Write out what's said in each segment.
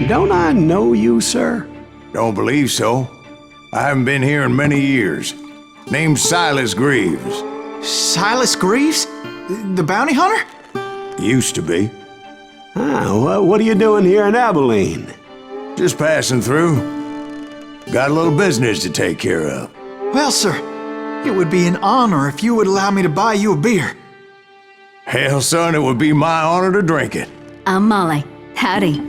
Don't I know you, sir? Don't believe so. I haven't been here in many years. Name's Silas Greaves. Silas Greaves? The bounty hunter? Used to be. What are you doing here in Abilene? Just passing through. Got a little business to take care of. Well, sir, it would be an honor if you would allow me to buy you a beer. Hell, son, it would be my honor to drink it. I'm Molly. Howdy.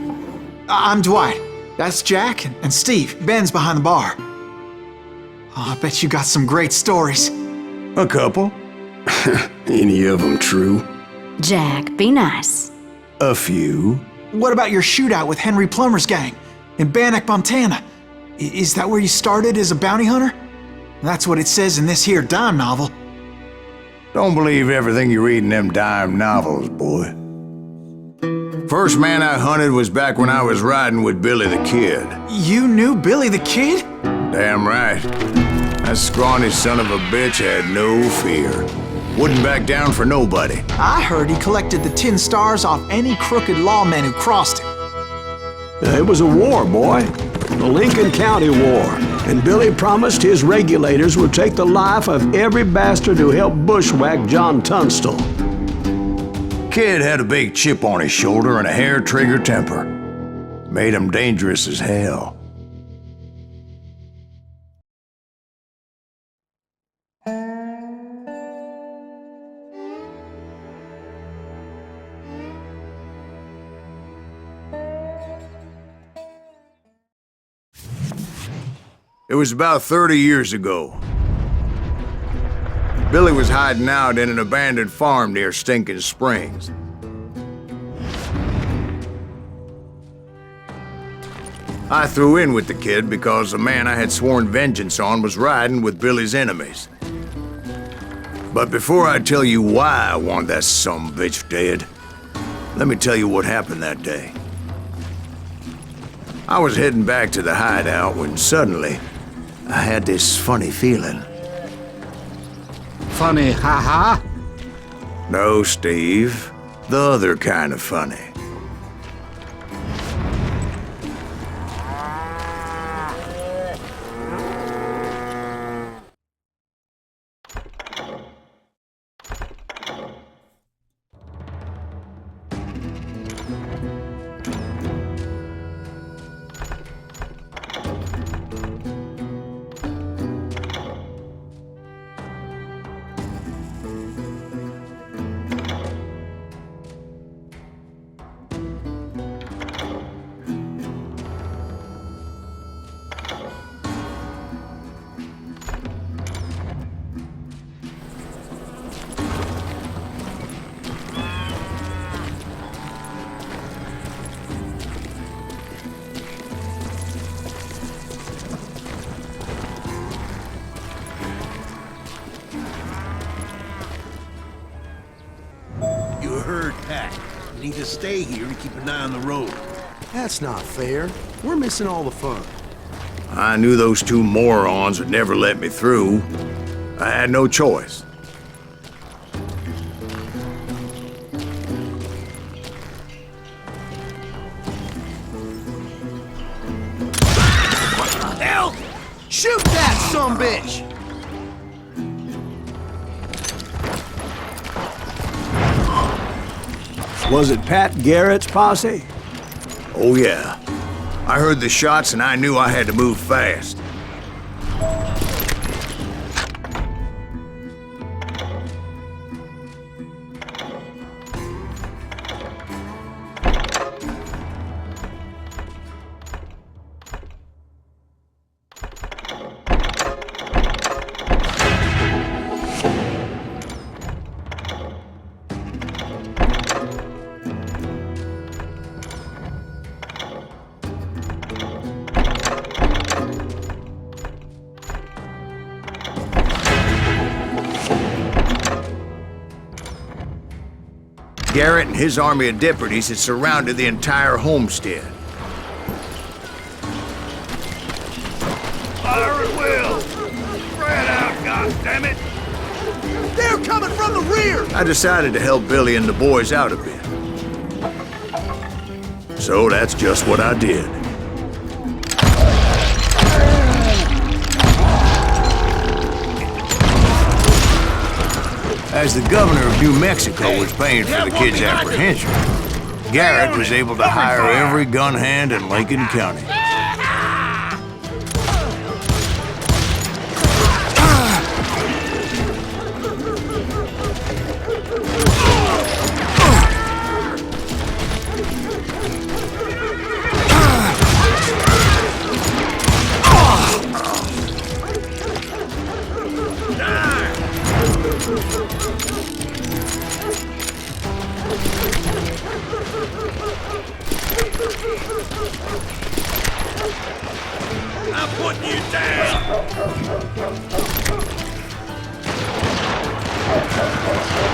I'm Dwight. That's Jack and Steve. Ben's behind the bar. Oh, I bet you got some great stories. A couple. Any of them true? Jack, be nice. A few. What about your shootout with Henry Plummer's gang in Bannock, Montana? Is that where you started as a bounty hunter? That's what it says in this here dime novel. Don't believe everything you read in them dime novels, boy. First man I hunted was back when I was riding with Billy the Kid. You knew Billy the Kid? Damn right. That scrawny son of a bitch had no fear. Wouldn't back down for nobody. I heard he collected the 10 stars off any crooked lawmen who crossed him. It was a war, boy. The Lincoln County War. And Billy promised his regulators would take the life of every bastard who helped bushwhack John Tunstall. Kid had a big chip on his shoulder and a hair-trigger temper. Made him dangerous as hell. It was about 30 years ago. Billy was hiding out in an abandoned farm near Stinking Springs. I threw in with the kid because the man I had sworn vengeance on was riding with Billy's enemies. But before I tell you why I want that sumbitch dead, let me tell you what happened that day. I was heading back to the hideout when suddenly I had this funny feeling. Funny, ha-ha? No, Steve. The other kind of funny. Need to stay here and keep an eye on the road. That's not fair. We're missing all the fun. I knew those two morons would never let me through. I had no choice. What the hell? Shoot that sumbitch! Was it Pat Garrett's posse? Oh yeah. I heard the shots and I knew I had to move fast. Garrett and his army of deputies had surrounded the entire homestead. Fire at will! Spread out, goddammit! They're coming from the rear! I decided to help Billy and the boys out a bit. So that's just what I did. As the governor of New Mexico was paying for the kid's apprehension, Garrett was able to hire every gun hand in Lincoln County. I'm putting you down!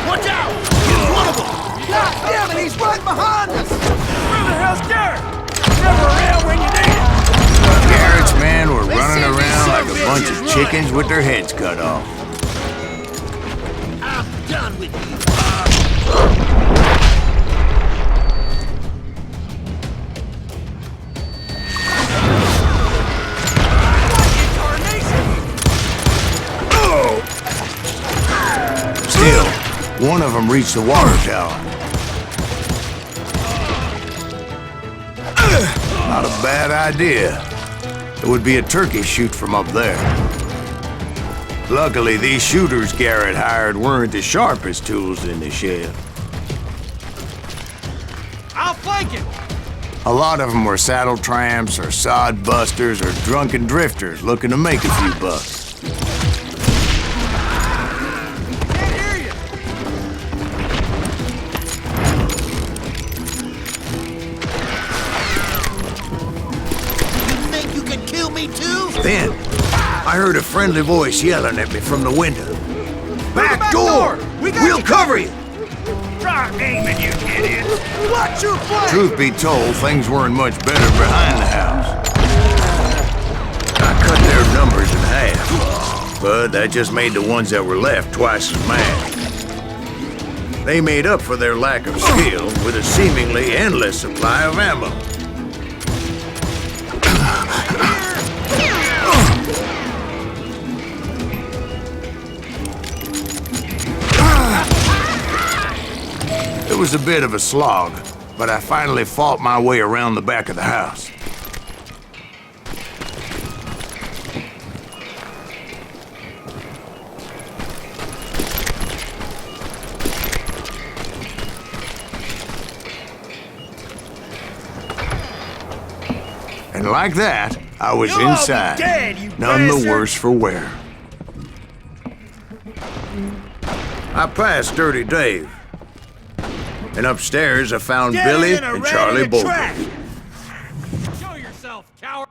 Watch out! He's one of them! God damn it, he's right behind us! Where the hell's Garrett? Never around when you need it! Garrett's men were running around like a bunch of chickens with their heads cut off. I'm done with you! Still, one of them reached the water tower. Not a bad idea. It would be a turkey shoot from up there. Luckily, these shooters Garrett hired weren't the sharpest tools in the shed. I'll flank him! A lot of them were saddle tramps or sod busters or drunken drifters looking to make a few bucks. Then, I heard a friendly voice yelling at me from the window. Back door! We'll cover you! Try aiming, you idiots! Watch your flank! Truth be told, things weren't much better behind the house. I cut their numbers in half, but that just made the ones that were left twice as mad. They made up for their lack of skill with a seemingly endless supply of ammo. It was a bit of a slog, but I finally fought my way around the back of the house. And like that, I was You'll all be inside, dead, you none the bastard. worse for wear. I passed Dirty Dave. And upstairs, I found Get Billy in or and ran Charlie in the Bolton. track. Show yourself, coward!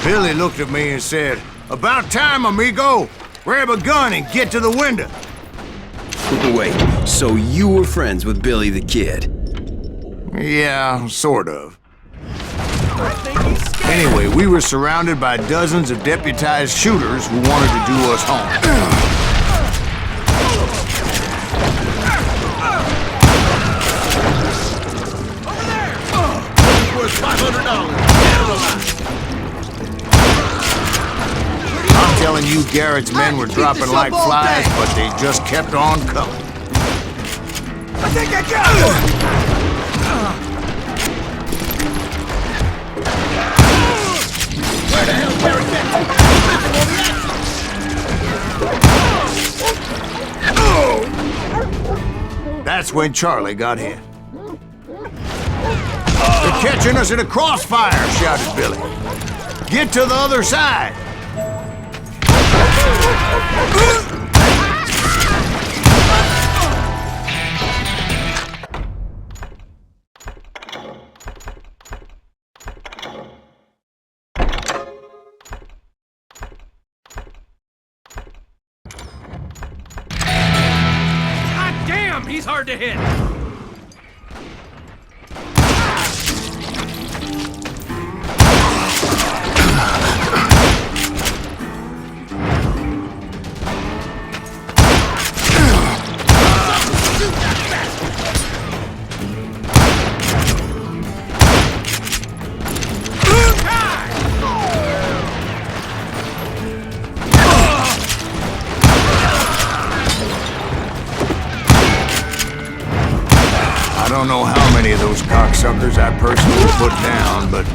Billy looked at me and said, "About time, amigo. Grab a gun and get to the window." Wait, so you were friends with Billy the Kid? Yeah, sort of. Anyway, we were surrounded by dozens of deputized shooters who wanted to do us harm. Worth $500. I'm telling you, Garrett's men were dropping like flies, but they just kept on coming. I think I got it! Where the hell Garrett been? That's when Charlie got hit. "They're catching us in a crossfire," shouted Billy. "Get to the other side." God damn, he's hard to hit! cocksuckers I personally put down, but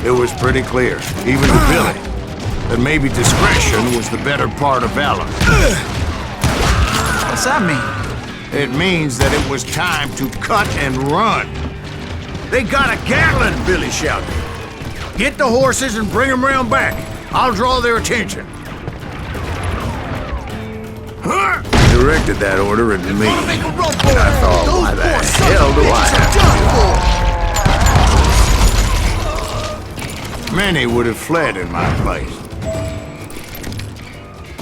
it was pretty clear, even to Billy, that maybe discretion was the better part of valor. What's that mean? It means that it was time to cut and run. They got a Gatlin, Billy shouted. Get the horses and bring them round back. I'll draw their attention. Directed that order at me. And I thought, why the hell do I have to do it? Many would have fled in my place.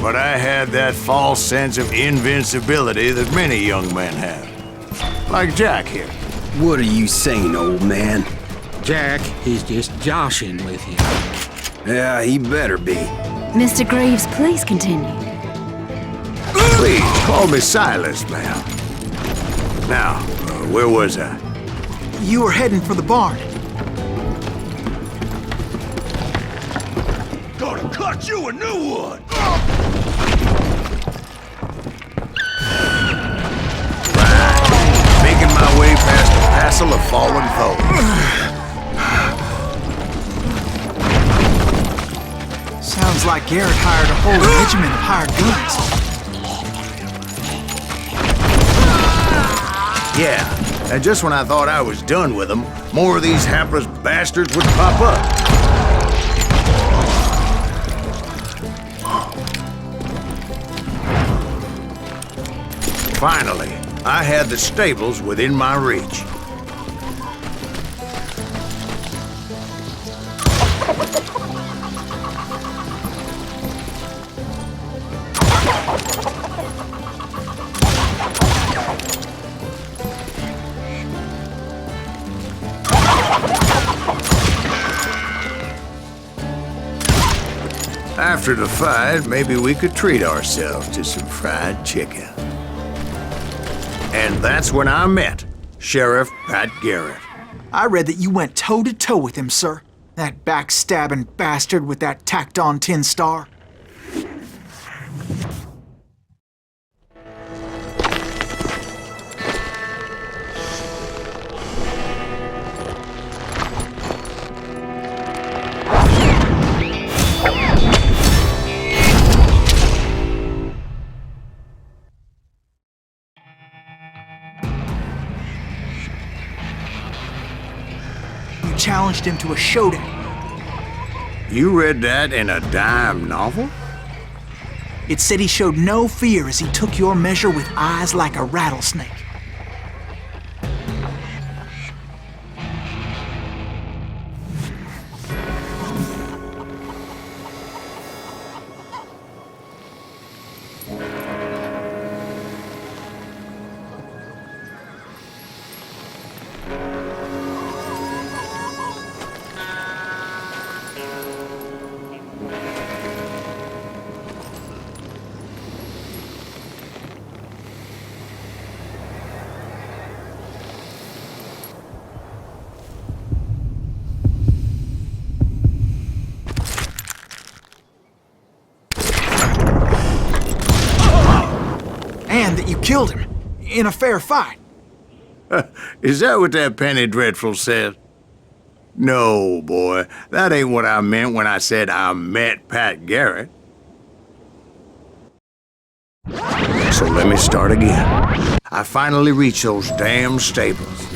But I had that false sense of invincibility that many young men have. Like Jack here. What are you saying, old man? Jack is just joshing with you. Yeah, he better be. Mr. Greaves, please continue. Please, call me Silas, ma'am. Now, where was I? You were heading for the barn. Gonna cut you a new one! Making my way past a passel of fallen foes. Sounds like Garrett hired a whole regiment of hired guns. Yeah, and just when I thought I was done with them, more of these hapless bastards would pop up. Finally, I had the stables within my reach. After the fight, maybe we could treat ourselves to some fried chicken. And that's when I met Sheriff Pat Garrett. I read that you went toe-to-toe with him, sir. That backstabbing bastard with that tacked-on tin star. Challenged him to a showdown. You read that in a dime novel? It said he showed no fear as he took your measure with eyes like a rattlesnake. And that you killed him in a fair fight. Is that what that Penny Dreadful said? No, boy. That ain't what I meant when I said I met Pat Garrett. So let me start again. I finally reached those damn stables.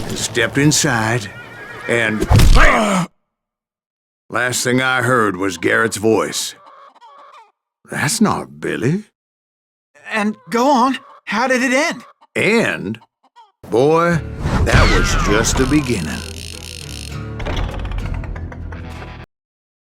And stepped inside, and last thing I heard was Garrett's voice. That's not Billy. And go on, how did it end? And, boy, that was just the beginning.